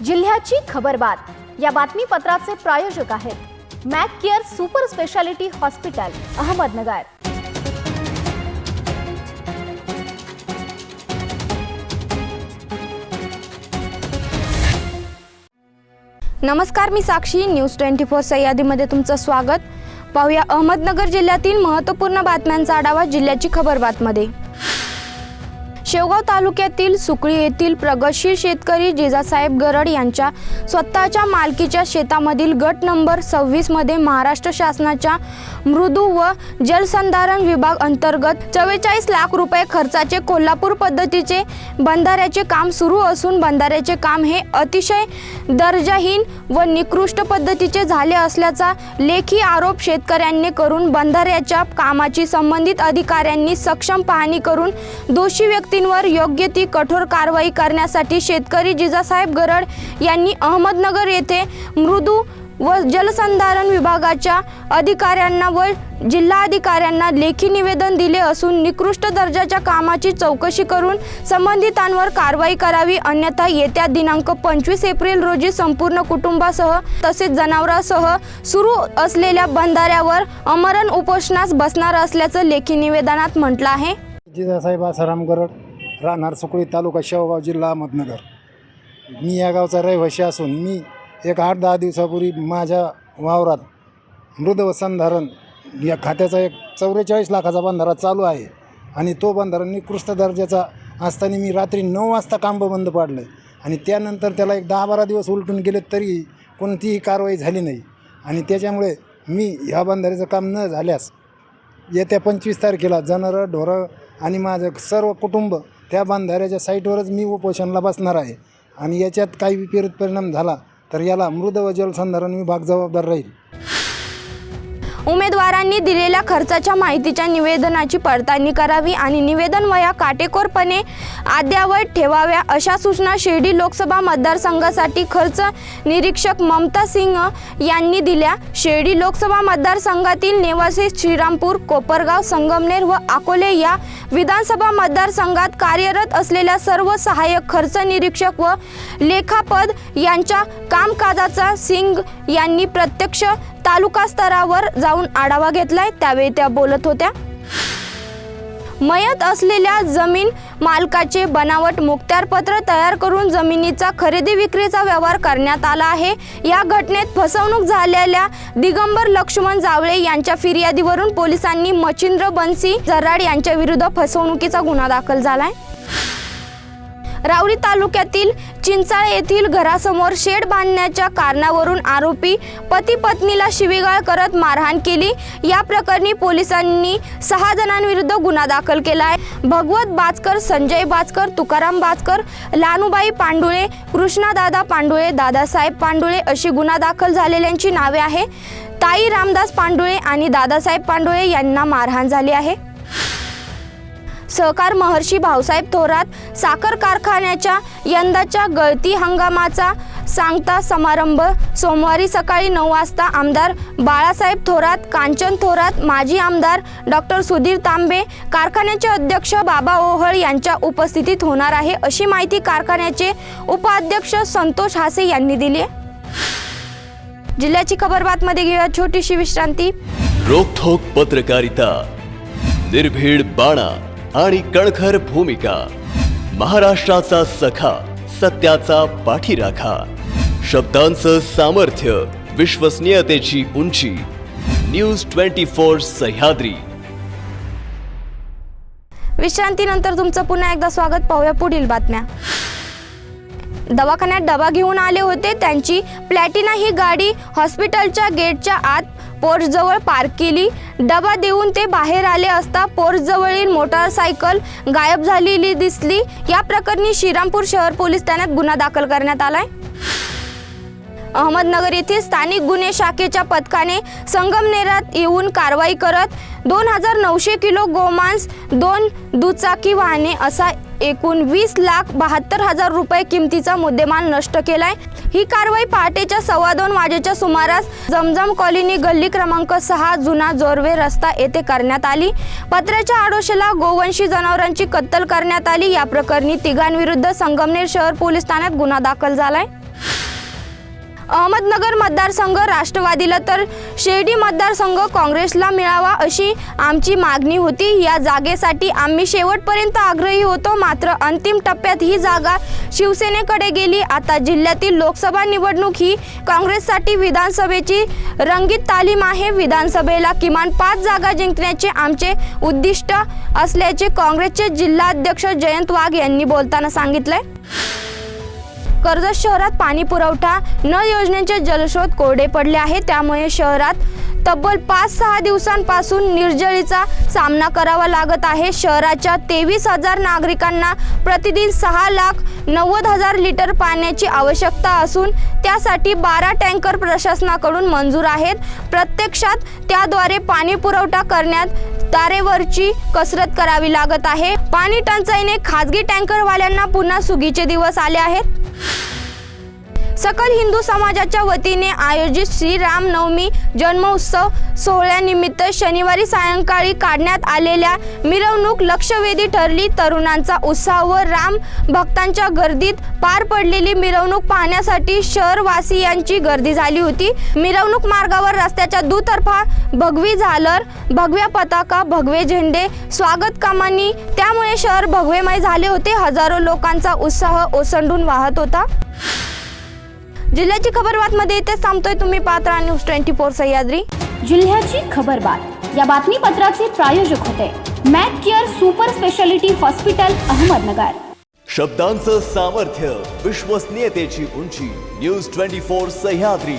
जिल्ह्याची खबरबात या बातमीपत्राचे प्रायोजक आहेत Mac Care super speciality hospital Ahmednagar. नमस्कार, मी साक्षी। न्यूज 24 सह्याद्रीमध्ये तुमचं स्वागत। पाहूया अहमदनगर जिल्ह्यातील महत्त्वपूर्ण बातम्यांचा आढावा जिल्ह्याची खबरबातमध्ये। शेवगाव तालुक्यातील सुकळी येथील प्रगतशील शेतकरी जिजासाहेब गरड यांच्या स्वतःच्या मालकीच्या शेतामधील गट नंबर 26 मध्ये महाराष्ट्र शासनाच्या मृदू व जलसंधारण विभाग अंतर्गत 44 लाख रुपये खर्चाचे कोल्हापूर पद्धतीचे बंधाऱ्याचे काम सुरू असून बंधाऱ्याचे काम हे अतिशय दर्जाहीन व निकृष्ट पद्धतीचे झाले असल्याचा लेखी आरोप शेतकऱ्यांनी करून बंधाऱ्याच्या कामाची संबंधित अधिकाऱ्यांनी सक्षम पाहणी करून दोषी व्यक्तींवर योग्य ती कठोर कारवाई करण्यासाठी शेतकरी जिजासाहेब गरड यांनी अहमदनगर येथे मृदू व जलसंधारण विभागाच्या अधिकाऱ्यांना व जिल्हाधिकाऱ्यांना लेखी निवेदन दिले असून निकृष्ट दर्जाच्या कामाची चौकशी करून संबंधितांवर कारवाई करावी, अन्यथा येत्या दिनांक 25 एप्रिल रोजी संपूर्ण कुटुंबासह तसेच जनावरांसह सुरू असलेल्या बंधाऱ्यावर आमरण उपोषणास बसणार असल्याचं लेखी निवेदनात म्हटलं आहे। जिजासाहेब आसाराम गरड, राहणार सुकळी, तालुका शेवगाव, जिल्हा अहमदनगर। मी या गावचा रहिवासी असून मी एक 8-10 दिवसापूर्वी माझ्या वावरात मृद व संधारण या खात्याचा एक 44 लाखाचा बंधारा चालू आहे आणि तो बंधारा निकृष्ट दर्जाचा असताना मी रात्री 9 वाजता काम बंद पाडलं आणि त्यानंतर त्याला एक 10-12 दिवस उलटून गेले तरी कोणतीही कारवाई झाली नाही आणि त्याच्यामुळे मी ह्या बंधाऱ्याचं काम न झाल्यास येत्या 25 तारखेला जनावरं, ढोरं आणि माझं सर्व कुटुंब त्या बंधाऱ्याच्या साईटवरच मी उपोषणाला बसणार आहे आणि याच्यात काही विपरीत परिणाम झाला तर याला मृद व जलसंधारण विभाग जबाबदार राहील। उमेदवारांनी दिलेल्या खर्चाच्या माहितीच्या निवेदनाची पडताळणी करावी आणि निवेदन वह्या काटेकोरपणे अद्ययावत ठेवाव्या अशा सूचना शिर्डी लोकसभा मतदारसंघासाठी खर्च निरीक्षक ममता सिंह यांनी दिल्या। शिर्डी लोकसभा मतदारसंघातील निवासी श्रीरामपूर, कोपरगाव, संगमनेर व अकोले या विधानसभा मतदारसंघात कार्यरत असलेल्या सर्व सहाय्यक खर्च निरीक्षक व लेखापद यांच्या कामकाजाचा सिंग यांनी प्रत्यक्ष तालुका स्तरावर जाऊन आढावा घेतलाय, त्यावेळी त्या बोलत होत्या। मयत असलेल्या जमीन मालकाचे बनावट मुखत्यारपत्र तयार करून जमिनीचा खरेदी विक्रीचा व्यवहार करण्यात आला आहे। या घटनेत फसवणूक झालेल्या दिगंबर लक्ष्मण जावळे यांच्या फिर्यादीवरून पोलिसांनी मच्छिंद्र बन्सी जराड यांच्या विरुद्ध फसवणुकीचा गुन्हा दाखल झालाय। राऊरी तालुक्यातील चिंचाळ येथील घरासमोर शेड बांधण्याच्या कारणावरून आरोपी पती पत्नीला शिवीगाळ करत मारहाण केली। या प्रकरणी पोलिसांनी 6 जणांविरुद्ध गुन्हा दाखल केला आहे। भगवत बाचकर, संजय बाचकर, तुकाराम बाचकर, लानुबाई पांडुळे, कृष्णादादा पांडुळे, दादासाहेब पांडुळे अशी गुन्हा दाखल झालेल्यांची नावे आहे। ताई रामदास पांडुळे आणि दादासाहेब पांडुळे यांना मारहाण झाली आहे। सहकार महर्षी भाऊसाहेब थोरात साखर कारखान्याच्या यंदाच्या गळती हंगामाचा सांगता समारंभ सोमवारी सकाळी 9 वाजता आमदार बाळासाहेब थोरात, कांचन थोरात, माजी आमदार डॉक्टर सुधीर तांबे, कारखान्याचे अध्यक्ष बाबा ओहळ यांच्या उपस्थितीत होणार आहे, अशी माहिती कारखान्याचे उपाध्यक्ष संतोष हासे यांनी दिली आहे। जिल्ह्याची खबरबातमध्ये घेऊया छोटीशी विश्रांती। रोखोक पत्रकारिता, निर्भीड बाणा आणि कणखर भूमिका, महाराष्ट्राचा सखा, सत्याचा पाठीराखा, शब्दांचं सामर्थ्य, विश्वसनीयतेची उंची। न्यूज 24 सह्याद्री। विश्रांतीनंतर तुमचं पुन्हा एकदा स्वागत। पाहूया पुढील बातम्या। दवाखान्यात डबा घेऊन आले होते, त्यांची प्लॅटिना ही गाडी हॉस्पिटलच्या गेटच्या आत पोर्चजवळ पार्क केली। डबा देऊन ते बाहेर आले असता पोर्चजवळील मोटारसायकल गायब झालेली दिसली। या प्रकरणी श्रीरामपूर शहर पोलीस ठाण्यात गुन्हा दाखल करण्यात आलाय। अहमदनगर येथील स्थानिक गुन्हे शाखेच्या पथकाने संगमनेरात येऊन कारवाई करत 2900 किलो गोमांस, 2 दुचाकी वाहने असा एकूण 20,72,000 रुपये किमतीचा मुद्देमाल नष्ट केलाय। ही कारवाई पहाटेच्या 2:15 वाजेच्या सुमारास जमजम कॉलनी, गल्ली क्रमांक 6, जुना जोरवे रस्ता येथे करण्यात आली। पत्र्याच्या आडोशाला गोवंशी जनावरांची कत्तल करण्यात आली। या प्रकरणी तिघांविरुद्ध संगमनेर शहर पोलीस ठाण्यात गुन्हा दाखल झालाय। अहमदनगर मतदारसंघ राष्ट्रवादीला तर शिर्डी मतदारसंघ काँग्रेसला मिळावा अशी आमची मागणी होती। या जागेसाठी आम्ही शेवटपर्यंत आग्रही होतो, मात्र अंतिम टप्प्यात ही जागा शिवसेनेकडे गेली। आता जिल्ह्यातील लोकसभा निवडणूक ही काँग्रेससाठी विधानसभेची रंगीत तालीम आहे। विधानसभेला किमान 5 जागा जिंकण्याचे आमचे उद्दिष्ट असल्याचे काँग्रेसचे जिल्हाध्यक्ष जयंत वाघ यांनी बोलताना सांगितले। कर्जत शहरात पाणी पुरवठा नळ योजनेचे जलस्रोत कोरडे पडले आहे, त्यामुळे शहरात तब्बल 5-6 दिवसांपासून निर्जळीचा सामना करावा लागत आहे। शहराच्या 23,000 नागरिकांना प्रतिदिन 6,90,000 लिटर पाण्याची आवश्यकता असून त्यासाठी 12 टँकर प्रशासनाकडून मंजूर आहेत। प्रत्यक्षात त्याद्वारे पाणी पुरवठा करण्यात तारेवरची कसरत करावी लागत आहे। पाणी टंचाईने खाजगी टँकरवाल्यांना पुन्हा सुगीचे दिवस आले आहेत। सकल हिंदू समाजाच्या वतीने आयोजित श्रीराम नवमी जन्मोत्सव सोहळ्यानिमित्त शनिवारी सायंकाळी काढण्यात आलेल्या मिरवणूक लक्षवेधी ठरली। तरुणांचा उत्साह व राम भक्तांच्या गर्दीत पार पडलेली मिरवणूक पाहण्यासाठी शहरवासियांची गर्दी झाली होती। मिरवणूक मार्गावर रस्त्याच्या दुतर्फा भगवी झालर, भगव्या पताका, भगवे झेंडे, स्वागत कमानी, त्यामुळे शहर भगवेमय झाले होते। हजारो लोकांचा उत्साह ओसंडून वाहत होता। जिल्ह्याची खबरबात मध्ये इथेच थांबतोय। तुम्ही पाहत राहा न्यूज 24 सह्याद्री। जिल्ह्याची खबरबात या बातमीपत्राचे प्रायोजक होते Mac Care super speciality hospital Ahmednagar. शब्दांचं सामर्थ्य, विश्वसनीयतेची उंची, न्यूज 24 सह्याद्री।